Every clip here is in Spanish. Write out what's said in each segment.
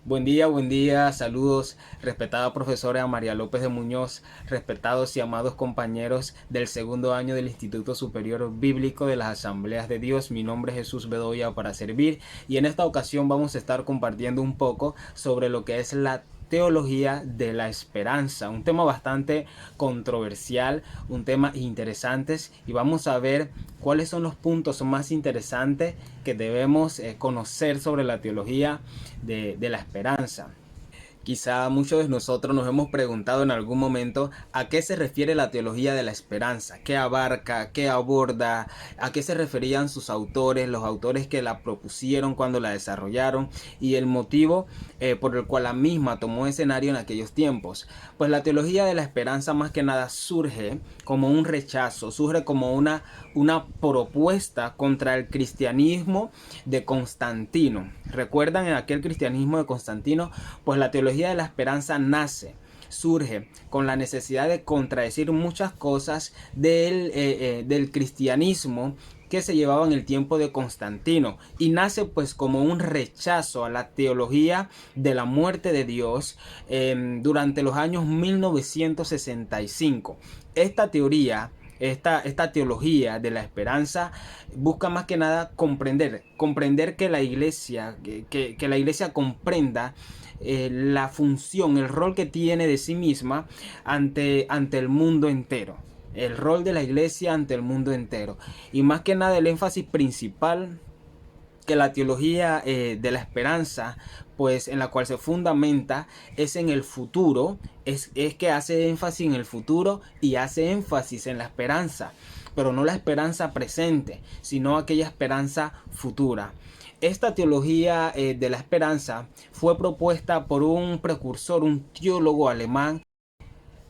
Buen día, saludos, respetada profesora María López de Muñoz, respetados y amados compañeros del segundo año del Instituto Superior Bíblico de las Asambleas de Dios. Mi nombre es Jesús Bedoya para servir y en esta ocasión vamos a estar compartiendo un poco sobre lo que es la teología de la esperanza, un tema bastante controversial, un tema interesante y vamos a ver cuáles son los puntos más interesantes que debemos conocer sobre la teología de la esperanza. Quizá muchos de nosotros nos hemos preguntado en algún momento a qué se refiere la teología de la esperanza, qué abarca, qué aborda, a qué se referían sus autores, los autores que la propusieron cuando la desarrollaron y el motivo por el cual la misma tomó escenario en aquellos tiempos. Pues la teología de la esperanza más que nada surge como un rechazo, surge como una propuesta contra el cristianismo de Constantino. ¿Recuerdan en aquel cristianismo de Constantino? Pues la teología de la esperanza surge con la necesidad de contradecir muchas cosas del cristianismo que se llevaba en el tiempo de Constantino y nace pues como un rechazo a la teología de la muerte de Dios durante los años 1965. Esta teoría esta teología de la esperanza busca más que nada comprender que la iglesia, que la iglesia comprenda la función, el rol que tiene de sí misma ante el mundo entero. El rol de la iglesia ante el mundo entero. Y más que nada el énfasis principal que la teología de la esperanza, pues en la cual se fundamenta, es en el futuro, es que hace énfasis en el futuro y hace énfasis en la esperanza, pero no la esperanza presente, sino aquella esperanza futura. Esta teología de la esperanza fue propuesta por un precursor, un teólogo alemán.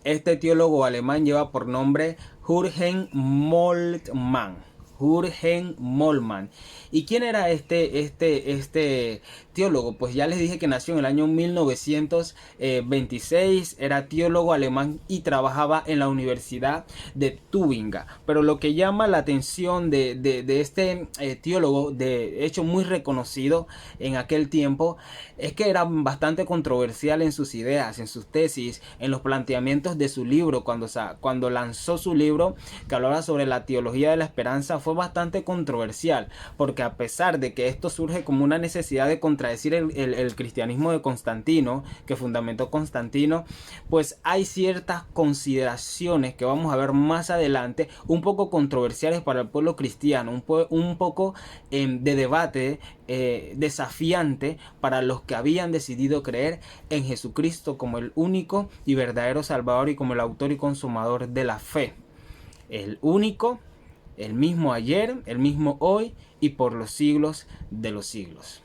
Este teólogo alemán lleva por nombre Jürgen Moltmann. Jürgen Moltmann. ¿Y quién era este teólogo? Pues ya les dije que nació en el año 1926, era teólogo alemán y trabajaba en la Universidad de Tübingen. Pero lo que llama la atención de este teólogo, de hecho muy reconocido en aquel tiempo, es que era bastante controversial en sus ideas, en sus tesis, en los planteamientos de su libro. Cuando lanzó su libro que hablaba sobre la teología de la esperanza, fue bastante controversial, porque a pesar de que esto surge como una necesidad de contradecir el cristianismo de Constantino, que fundamentó Constantino, pues hay ciertas consideraciones que vamos a ver más adelante, un poco controversiales para el pueblo cristiano, un poco de debate, desafiante para los que habían decidido creer en Jesucristo como el único y verdadero Salvador y como el autor y consumador de la fe. El único, el mismo ayer, el mismo hoy y por los siglos de los siglos.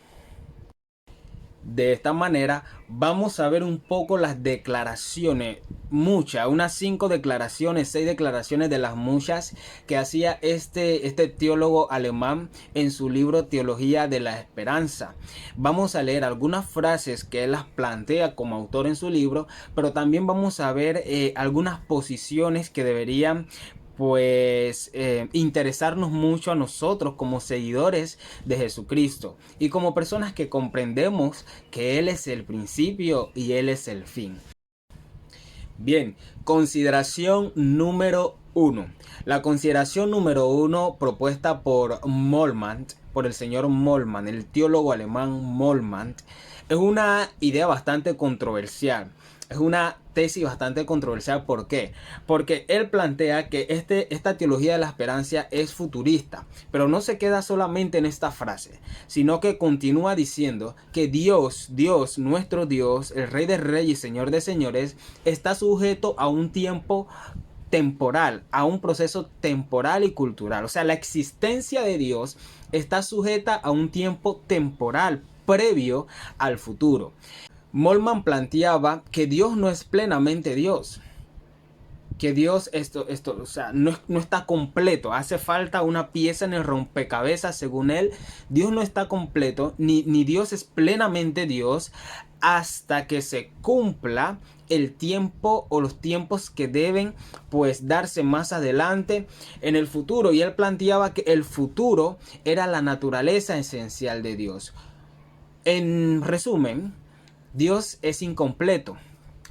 De esta manera vamos a ver un poco las declaraciones, unas 5 declaraciones, 6 declaraciones de las muchas que hacía este teólogo alemán en su libro Teología de la Esperanza. Vamos a leer algunas frases que él las plantea como autor en su libro, pero también vamos a ver algunas posiciones que deberían interesarnos mucho a nosotros como seguidores de Jesucristo y como personas que comprendemos que Él es el principio y Él es el fin. Bien, consideración número 1. La consideración número 1 propuesta por Moltmann, por el señor Moltmann, el teólogo alemán Moltmann, es una idea bastante controversial. Es una tesis bastante controversial. ¿Por qué? Porque él plantea que esta teología de la esperanza es futurista, pero no se queda solamente en esta frase, sino que continúa diciendo que Dios, nuestro Dios, el Rey de Reyes y Señor de Señores, está sujeto a un tiempo temporal, a un proceso temporal y cultural. O sea, la existencia de Dios está sujeta a un tiempo temporal previo al futuro. Moltmann planteaba que Dios no es plenamente Dios, que Dios o sea, no está completo, hace falta una pieza en el rompecabezas. Según él, Dios no está completo, ni Dios es plenamente Dios hasta que se cumpla el tiempo o los tiempos que deben pues darse más adelante en el futuro. Y él planteaba que el futuro era la naturaleza esencial de Dios. En resumen, Dios es incompleto.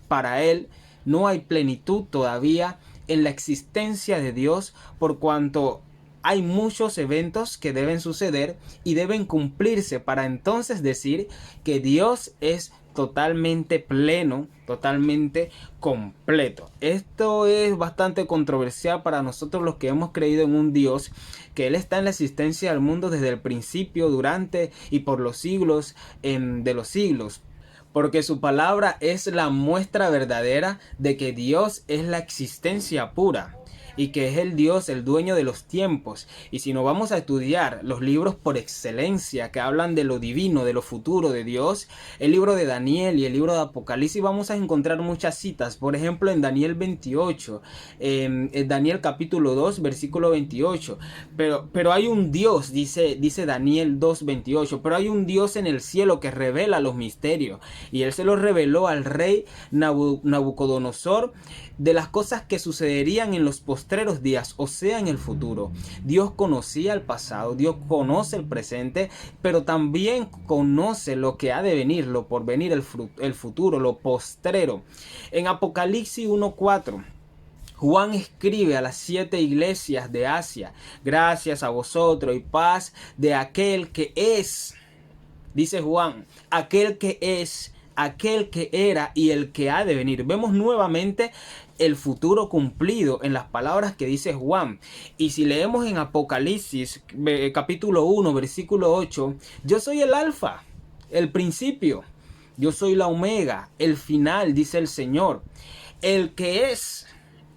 Para Él no hay plenitud todavía en la existencia de Dios, por cuanto hay muchos eventos que deben suceder y deben cumplirse para entonces decir que Dios es totalmente pleno, totalmente completo. Esto es bastante controversial para nosotros los que hemos creído en un Dios, que Él está en la existencia del mundo desde el principio, durante y por los siglos de los siglos. Porque su palabra es la muestra verdadera de que Dios es la existencia pura y que es el Dios, el dueño de los tiempos. Y si nos vamos a estudiar los libros por excelencia que hablan de lo divino, de lo futuro de Dios, el libro de Daniel y el libro de Apocalipsis, vamos a encontrar muchas citas. Por ejemplo, en Daniel 28, en Daniel capítulo 2, versículo 28. Pero hay un Dios, dice Daniel 2, 28, pero hay un Dios en el cielo que revela los misterios. Y Él se los reveló al rey Nabucodonosor de las cosas que sucederían en los postreros días, o sea, en el futuro. Dios conocía el pasado, Dios conoce el presente, pero también conoce lo que ha de venir, lo por venir, el futuro, lo postrero. En Apocalipsis 1:4, Juan escribe a las 7 iglesias de Asia: gracias a vosotros y paz de aquel que es, dice Juan, aquel que es, aquel que era y el que ha de venir. Vemos nuevamente el futuro cumplido en las palabras que dice Juan. Y si leemos en Apocalipsis capítulo 1 versículo 8, yo soy el alfa, el principio, yo soy la omega, el final, dice el Señor, el que es,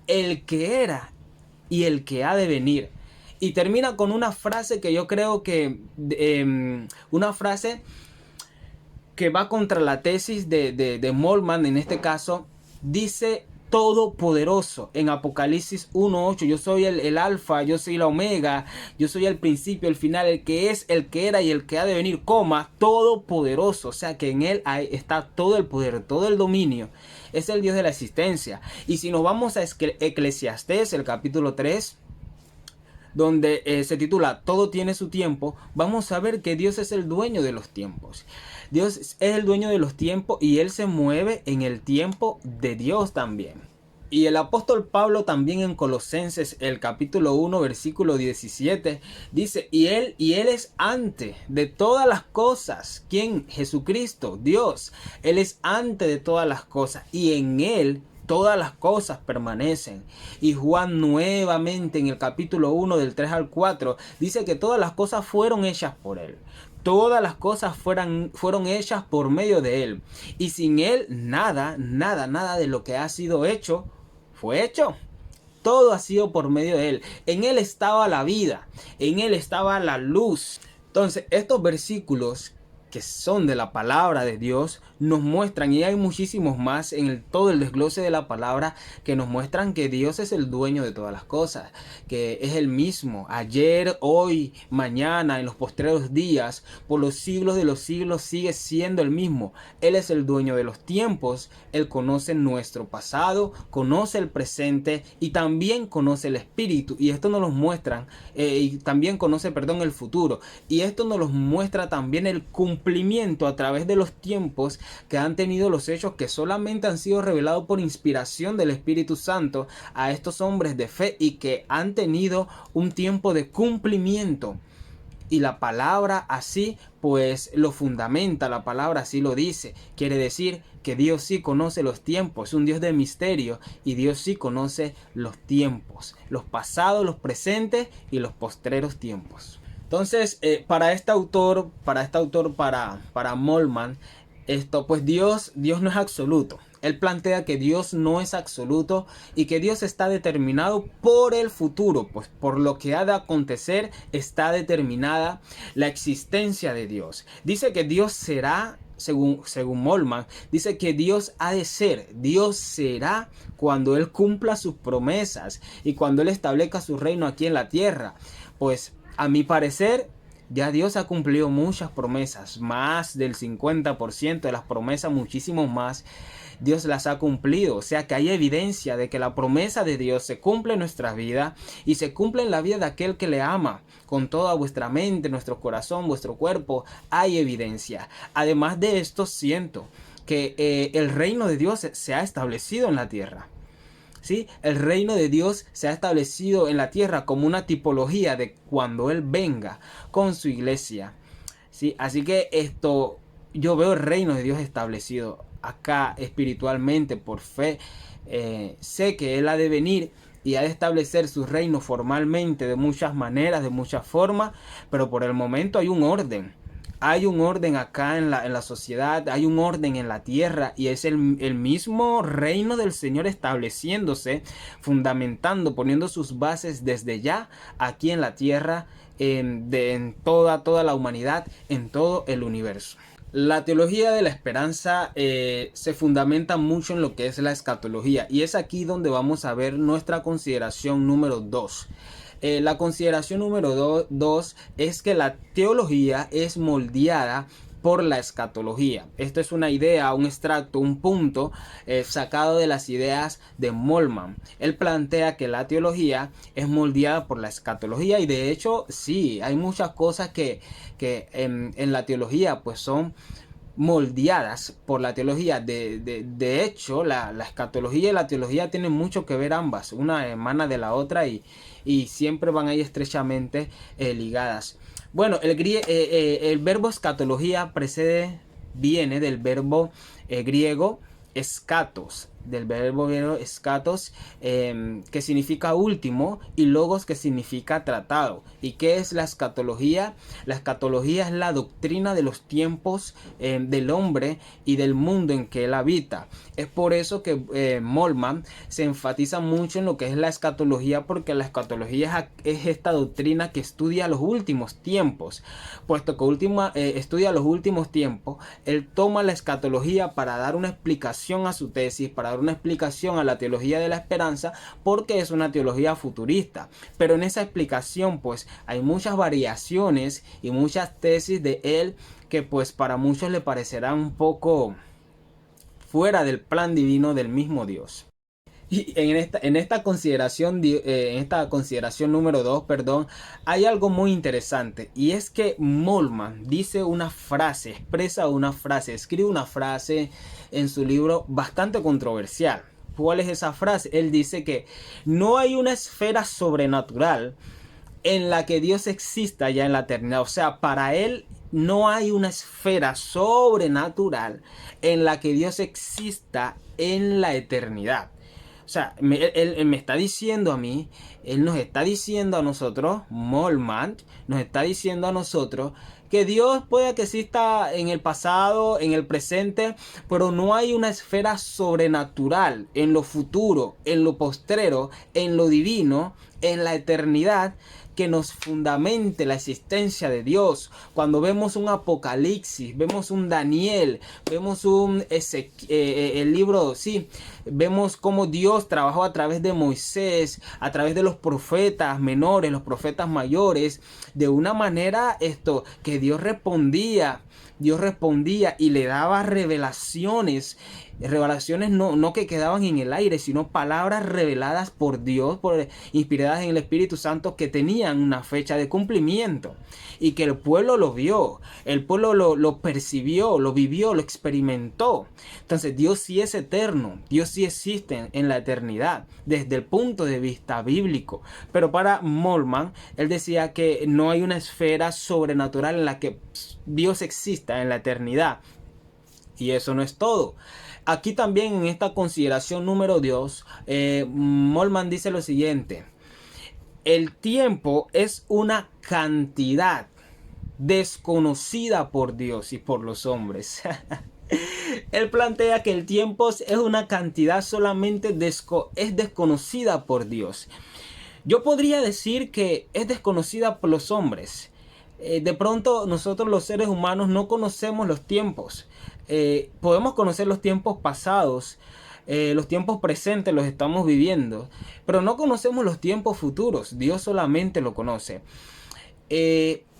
el que era y el que ha de venir. Y termina con una frase que yo creo que una frase que va contra la tesis de Moltmann. En este caso dice todopoderoso en Apocalipsis 1:8, yo soy el alfa, yo soy la omega, yo soy el principio, el final, el que es, el que era y el que ha de venir, todopoderoso. O sea que en Él está todo el poder, todo el dominio. Es el Dios de la existencia. Y si nos vamos a Eclesiastés, el capítulo 3, donde se titula Todo tiene su tiempo, vamos a ver que Dios es el dueño de los tiempos. Dios es el dueño de los tiempos y Él se mueve en el tiempo de Dios también. Y el apóstol Pablo también en Colosenses, el capítulo 1, versículo 17, dice, y él es antes de todas las cosas. ¿Quién? Jesucristo, Dios. Él es antes de todas las cosas y en Él todas las cosas permanecen. Y Juan nuevamente en el capítulo 1 del 3 al 4 dice que todas las cosas fueron hechas por Él. Todas las cosas fueron hechas por medio de Él. Y sin Él nada de lo que ha sido hecho fue hecho. Todo ha sido por medio de Él. En Él estaba la vida. En Él estaba la luz. Entonces, estos versículos que son de la palabra de Dios nos muestran, y hay muchísimos más en todo el desglose de la palabra, que nos muestran que Dios es el dueño de todas las cosas, que es el mismo ayer, hoy, mañana, en los postreros días, por los siglos de los siglos sigue siendo el mismo. Él es el dueño de los tiempos. Él conoce nuestro pasado, conoce el presente y también conoce el espíritu, y esto nos lo muestran, y también conoce, el futuro, y esto nos lo muestra también el cumplimiento a través de los tiempos que han tenido los hechos que solamente han sido revelados por inspiración del Espíritu Santo a estos hombres de fe y que han tenido un tiempo de cumplimiento. Y la palabra así pues lo fundamenta, la palabra así lo dice. Quiere decir que Dios sí conoce los tiempos, es un Dios de misterio y Dios sí conoce los tiempos, los pasados, los presentes y los postreros tiempos. Entonces, para Moltmann, pues Dios no es absoluto. Él plantea que Dios no es absoluto y que Dios está determinado por el futuro, pues por lo que ha de acontecer está determinada la existencia de Dios. Dice que Dios será, según Moltmann, dice que Dios ha de ser, Dios será cuando Él cumpla sus promesas y cuando Él establezca su reino aquí en la tierra. Pues a mi parecer, ya Dios ha cumplido muchas promesas, más del 50% de las promesas, muchísimo más. Dios las ha cumplido, o sea que hay evidencia de que la promesa de Dios se cumple en nuestra vida y se cumple en la vida de aquel que le ama. Con toda vuestra mente, nuestro corazón, vuestro cuerpo, hay evidencia. Además de esto, siento que el reino de Dios se ha establecido en la tierra. ¿Sí? El reino de Dios se ha establecido en la tierra como una tipología de cuando Él venga con su iglesia. ¿Sí? Así que yo veo el reino de Dios establecido acá espiritualmente por fe. Sé que Él ha de venir y ha de establecer su reino formalmente de muchas maneras, de muchas formas, pero por el momento hay un orden. Hay un orden acá en la sociedad, hay un orden en la tierra y es el mismo reino del Señor estableciéndose, fundamentando, poniendo sus bases desde ya aquí en la tierra, en toda la humanidad, en todo el universo. La teología de la esperanza se fundamenta mucho en lo que es la escatología y es aquí donde vamos a ver nuestra consideración número 2. La consideración número 2 es que la teología es moldeada por la escatología. Esto es una idea, un extracto, un punto sacado de las ideas de Moltmann. Él plantea que la teología es moldeada por la escatología y de hecho sí, hay muchas cosas que en la teología pues son moldeadas por la teología. De hecho, la escatología y la teología tienen mucho que ver ambas. Una emana de la otra y siempre van ahí estrechamente ligadas. Bueno, el verbo escatología viene del verbo griego escatos, que significa último, y logos, que significa tratado. ¿Y qué es la escatología? La escatología es la doctrina de los tiempos del hombre y del mundo en que él habita. Es por eso que Moltmann se enfatiza mucho en lo que es la escatología, porque la escatología es esta doctrina que estudia los últimos tiempos. Puesto que estudia los últimos tiempos, él toma la escatología para dar una explicación a su tesis, para dar una explicación a la teología de la esperanza, porque es una teología futurista. Pero en esa explicación pues hay muchas variaciones y muchas tesis de él que pues para muchos le parecerán un poco fuera del plan divino del mismo Dios. Y en esta consideración número 2, perdón, hay algo muy interesante, y es que Moltmann dice una frase, escribe una frase en su libro bastante controversial. ¿Cuál es esa frase? Él dice que no hay una esfera sobrenatural en la que Dios exista ya en la eternidad. O sea, para él no hay una esfera sobrenatural en la que Dios exista en la eternidad. O sea, él me está diciendo a mí, él nos está diciendo a nosotros, Moltmann nos está diciendo a nosotros que Dios puede que exista en el pasado, en el presente, pero no hay una esfera sobrenatural en lo futuro, en lo postrero, en lo divino, en la eternidad, que nos fundamente la existencia de Dios. Cuando vemos un Apocalipsis, vemos un Daniel, vemos el libro, sí, vemos cómo Dios trabajó a través de Moisés, a través de los profetas menores, los profetas mayores, de una manera que Dios respondía y le daba revelaciones no que quedaban en el aire, sino palabras reveladas por Dios, inspiradas en el Espíritu Santo, que tenían una fecha de cumplimiento y que el pueblo lo vio, el pueblo lo percibió, lo vivió, lo experimentó. Entonces Dios sí es eterno, Dios sí existe en la eternidad desde el punto de vista bíblico. Pero para Moltmann, él decía que no hay una esfera sobrenatural en la que Dios exista en la eternidad. Y eso no es todo. Aquí también en esta consideración número 2, Moltmann dice lo siguiente: el tiempo es una cantidad desconocida por Dios y por los hombres. Él plantea que el tiempo es una cantidad solamente es desconocida por Dios. Yo podría decir que es desconocida por los hombres. De pronto nosotros los seres humanos no conocemos los tiempos. Podemos conocer los tiempos pasados, los tiempos presentes los estamos viviendo, pero no conocemos los tiempos futuros. Dios solamente lo conoce.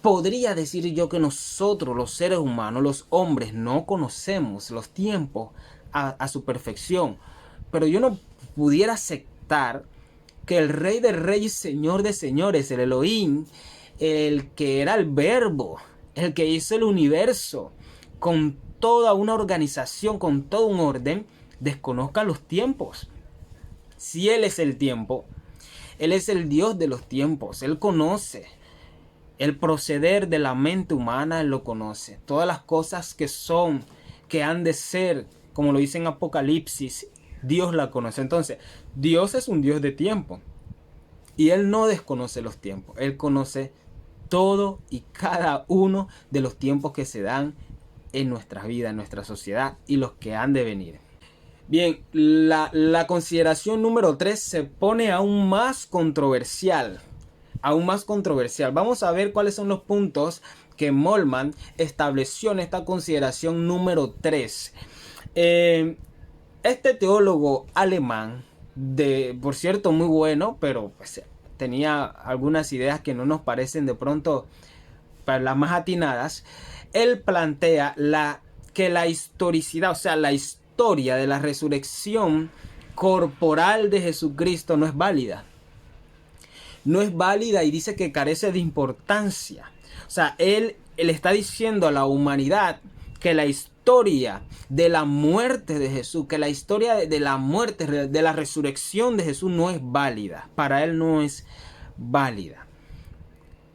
Podría decir yo que nosotros los seres humanos, los hombres, no conocemos los tiempos a su perfección, pero yo no pudiera aceptar que el Rey de Reyes, Señor de Señores, el Elohim, el que era el Verbo, el que hizo el universo, con toda una organización, con todo un orden, desconozca los tiempos. Si Él es el tiempo, Él es el Dios de los tiempos. Él conoce el proceder de la mente humana, Él lo conoce. Todas las cosas que son, que han de ser, como lo dice en Apocalipsis, Dios la conoce. Entonces, Dios es un Dios de tiempo. Y Él no desconoce los tiempos. Él conoce todo y cada uno de los tiempos que se dan en nuestras vidas, en nuestra sociedad y los que han de venir. Bien, la consideración número 3 se pone aún más controversial. Aún más controversial. Vamos a ver cuáles son los puntos que Moltmann estableció en esta consideración número 3. Este teólogo alemán, por cierto muy bueno, pero pues, tenía algunas ideas que no nos parecen de pronto para las más atinadas. Él plantea que la historicidad, o sea, la historia de la resurrección corporal de Jesucristo no es válida. No es válida y dice que carece de importancia. O sea, él está diciendo a la humanidad que la historia de la muerte de Jesús, que la historia de la muerte, de la resurrección de Jesús no es válida. Para él no es válida.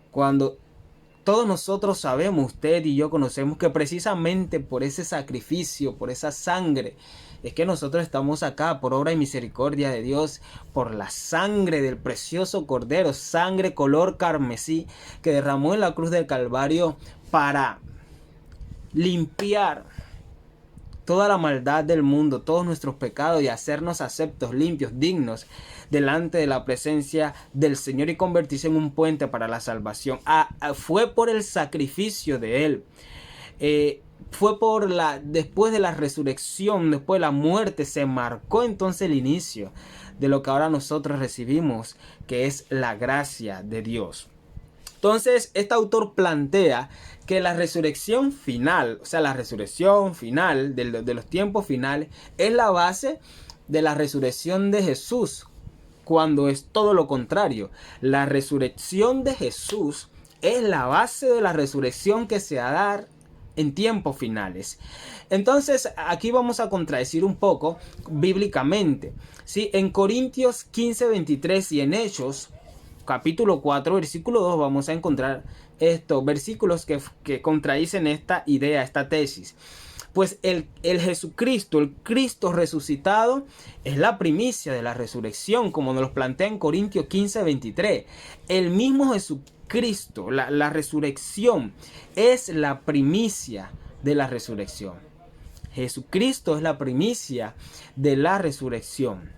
Cuando todos nosotros sabemos, usted y yo conocemos que precisamente por ese sacrificio, por esa sangre, es que nosotros estamos acá por obra y misericordia de Dios, por la sangre del precioso Cordero, sangre color carmesí que derramó en la cruz del Calvario para limpiar toda la maldad del mundo, todos nuestros pecados y hacernos aceptos, limpios, dignos delante de la presencia del Señor y convertirse en un puente para la salvación. Fue por el sacrificio de Él. Fue después de la resurrección, después de la muerte, se marcó entonces el inicio de lo que ahora nosotros recibimos, que es la gracia de Dios. Entonces, este autor plantea que la resurrección final, o sea, la resurrección final de los tiempos finales, es la base de la resurrección de Jesús, cuando es todo lo contrario. La resurrección de Jesús es la base de la resurrección que se va a dar en tiempos finales. Entonces, aquí vamos a contradecir un poco bíblicamente. ¿Sí? En Corintios 15, 23 y en Hechos capítulo 4, versículo 2, vamos a encontrar estos versículos que contradicen esta idea, esta tesis. Pues el Jesucristo, el Cristo resucitado, es la primicia de la resurrección, como nos lo plantea en Corintios 15, 23. El mismo Jesucristo, la resurrección, es la primicia de la resurrección. Jesucristo es la primicia de la resurrección.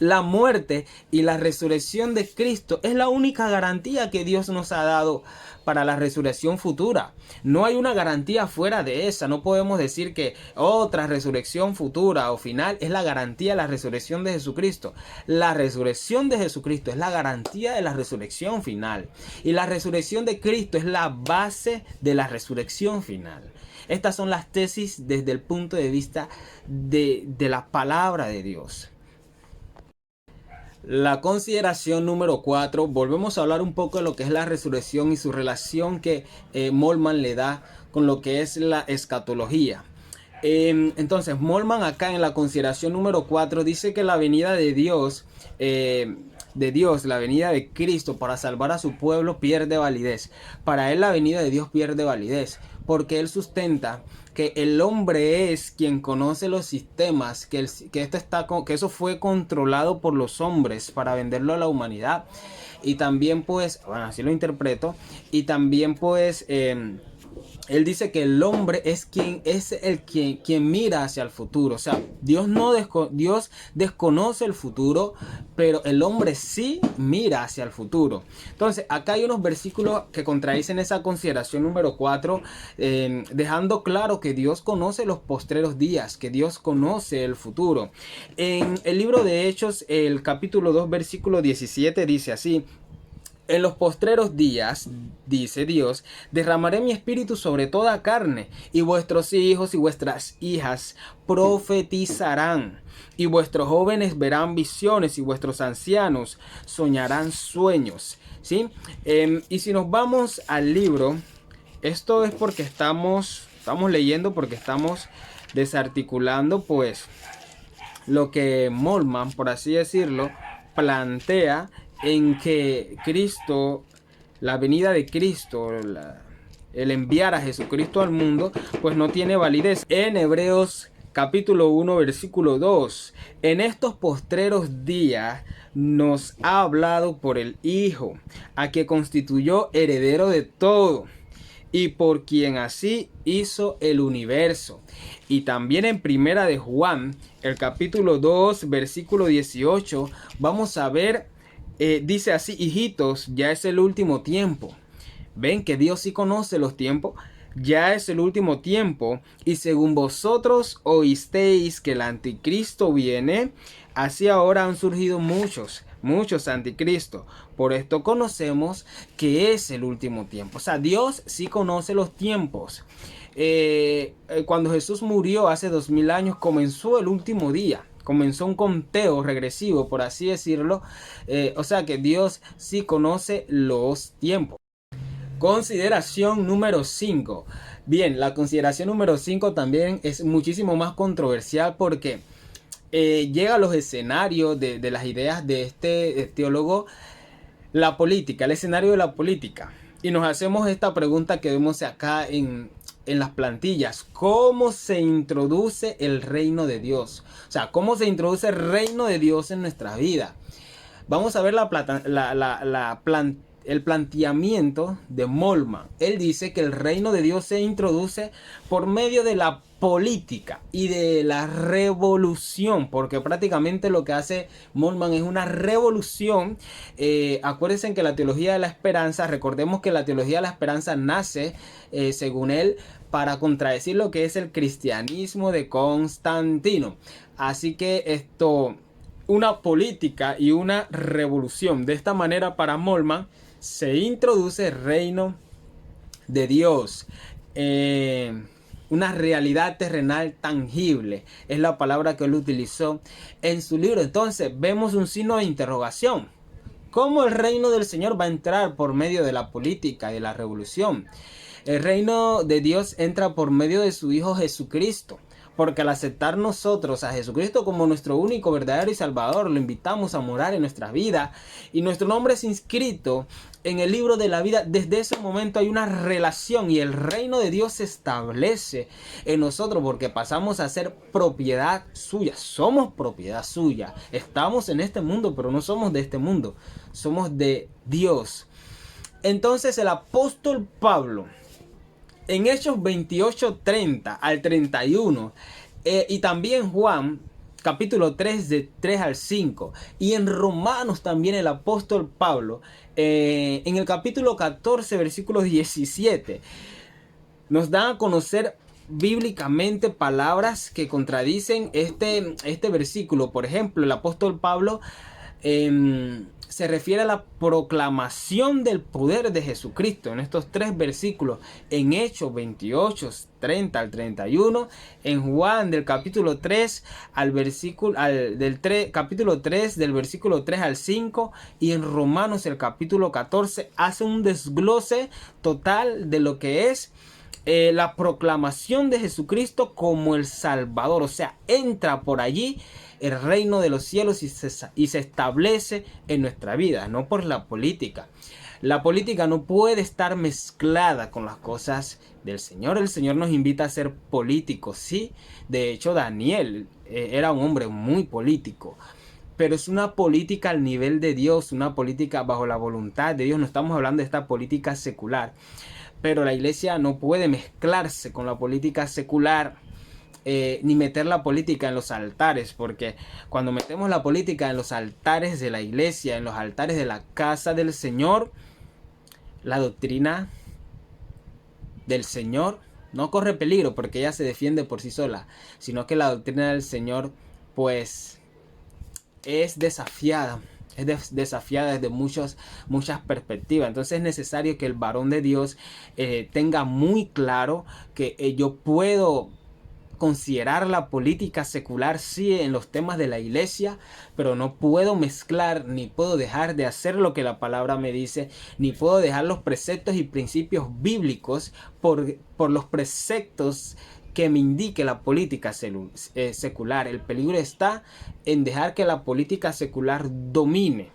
La muerte y la resurrección de Cristo es la única garantía que Dios nos ha dado para la resurrección futura. No hay una garantía fuera de esa. No podemos decir que otra resurrección futura o final es la garantía de la resurrección de Jesucristo. La resurrección de Jesucristo es la garantía de la resurrección final. Y la resurrección de Cristo es la base de la resurrección final. Estas son las tesis desde el punto de vista de la palabra de Dios. La consideración número 4, volvemos a hablar un poco de lo que es la resurrección y su relación que Moltmann le da con lo que es la escatología. Entonces, Moltmann acá en la consideración número 4 dice que la venida de Dios, la venida de Cristo para salvar a su pueblo pierde validez. Para él la venida de Dios pierde validez, porque él sustenta que el hombre es quien conoce los sistemas, que eso fue controlado por los hombres para venderlo a la humanidad. Y también pues, bueno, así lo interpreto, y también pues él dice que el hombre es quien mira hacia el futuro. O sea, Dios desconoce el futuro, pero el hombre sí mira hacia el futuro. Entonces, acá hay unos versículos que contradicen esa consideración número 4, dejando claro que Dios conoce los postreros días, que Dios conoce el futuro. En el libro de Hechos, el capítulo 2, versículo 17, dice así: en los postreros días, dice Dios, derramaré mi espíritu sobre toda carne, y vuestros hijos y vuestras hijas profetizarán, y vuestros jóvenes verán visiones, y vuestros ancianos soñarán sueños. ¿Sí? Y si nos vamos al libro, esto es porque estamos estamos leyendo porque estamos desarticulando pues lo que Moltmann, por así decirlo, plantea en que Cristo, la venida de Cristo, el enviar a Jesucristo al mundo, pues no tiene validez. En Hebreos capítulo 1 versículo 2, en estos postreros días nos ha hablado por el Hijo, a que constituyó heredero de todo, y por quien así hizo el universo. Y también en Primera de Juan, el capítulo 2, versículo 18, vamos a ver, dice así: hijitos, ya es el último tiempo. Ven que Dios sí conoce los tiempos. Ya es el último tiempo, y según vosotros oísteis que el anticristo viene, así ahora han surgido muchos anticristos. Por esto conocemos que es el último tiempo. O sea, Dios sí conoce los tiempos. Cuando Jesús murió hace 2000 años, comenzó el último día. Comenzó un conteo regresivo, por así decirlo. O sea que Dios sí conoce los tiempos. Consideración número 5. Bien, la consideración número 5 también es muchísimo más controversial porque llega a los escenarios de las ideas de este teólogo, la política, el escenario de la política. Y nos hacemos esta pregunta que vemos acá en las plantillas: ¿cómo se introduce el reino de Dios? O sea, ¿cómo se introduce el reino de Dios en nuestra vida? Vamos a ver el planteamiento de Moltmann. Él dice que el reino de Dios se introduce por medio de la política y de la revolución, porque prácticamente lo que hace Moltmann es una revolución. Acuérdense que la teología de la esperanza, recordemos que la teología de la esperanza nace, según él, para contradecir lo que es el cristianismo de Constantino. Así que una política y una revolución. De esta manera, para Moltmann, se introduce el reino de Dios. Una realidad terrenal tangible. Es la palabra que él utilizó en su libro. Entonces, vemos un signo de interrogación. ¿Cómo el reino del Señor va a entrar por medio de la política y de la revolución? El reino de Dios entra por medio de su Hijo Jesucristo. Porque al aceptar nosotros a Jesucristo como nuestro único, verdadero y salvador, lo invitamos a morar en nuestra vida y nuestro nombre es inscrito en el libro de la vida. Desde ese momento hay una relación y el reino de Dios se establece en nosotros, porque pasamos a ser propiedad suya. Somos propiedad suya. Estamos en este mundo, pero no somos de este mundo. Somos de Dios. Entonces el apóstol Pablo, en Hechos 28, 30 al 31, y también Juan, capítulo 3, de 3 al 5, y en Romanos también el apóstol Pablo, en el capítulo 14, versículo 17, nos dan a conocer bíblicamente palabras que contradicen este versículo. Por ejemplo, el apóstol Pablo se refiere a la proclamación del poder de Jesucristo en estos tres versículos, en Hechos 28, 30 al 31, en Juan del capítulo 3 capítulo 3 del versículo 3 al 5, y en Romanos el capítulo 14 hace un desglose total de lo que es la proclamación de Jesucristo como el Salvador. O sea, entra por allí el reino de los cielos y se establece en nuestra vida, no por la política. La política no puede estar mezclada con las cosas del Señor. El Señor nos invita a ser políticos, sí. De hecho, Daniel era un hombre muy político. Pero es una política al nivel de Dios, una política bajo la voluntad de Dios. No estamos hablando de esta política secular. Pero la iglesia no puede mezclarse con la política secular, ni meter la política en los altares, porque cuando metemos la política en los altares de la iglesia, en los altares de la casa del Señor, la doctrina del Señor no corre peligro porque ella se defiende por sí sola, sino que la doctrina del Señor pues es desafiada. Es desafiada desde muchas perspectivas. Entonces es necesario que el varón de Dios tenga muy claro que yo puedo considerar la política secular sí en los temas de la iglesia, pero no puedo mezclar ni puedo dejar de hacer lo que la palabra me dice, ni puedo dejar los preceptos y principios bíblicos por los preceptos que me indique la política secular. El peligro está en dejar que la política secular domine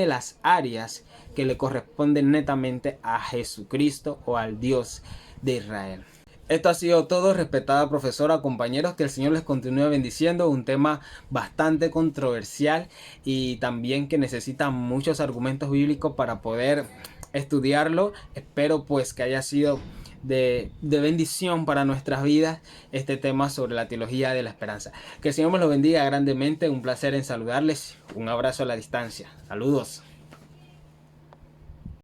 las áreas que le corresponden netamente a Jesucristo o al Dios de Israel. Esto ha sido todo, respetada profesora, compañeros, que el Señor les continúe bendiciendo. Un tema bastante controversial y también que necesita muchos argumentos bíblicos para poder estudiarlo. Espero pues que haya sido de bendición para nuestras vidas este tema sobre la teología de la esperanza. Que el Señor me lo bendiga grandemente. Un placer en saludarles. Un abrazo a la distancia. Saludos.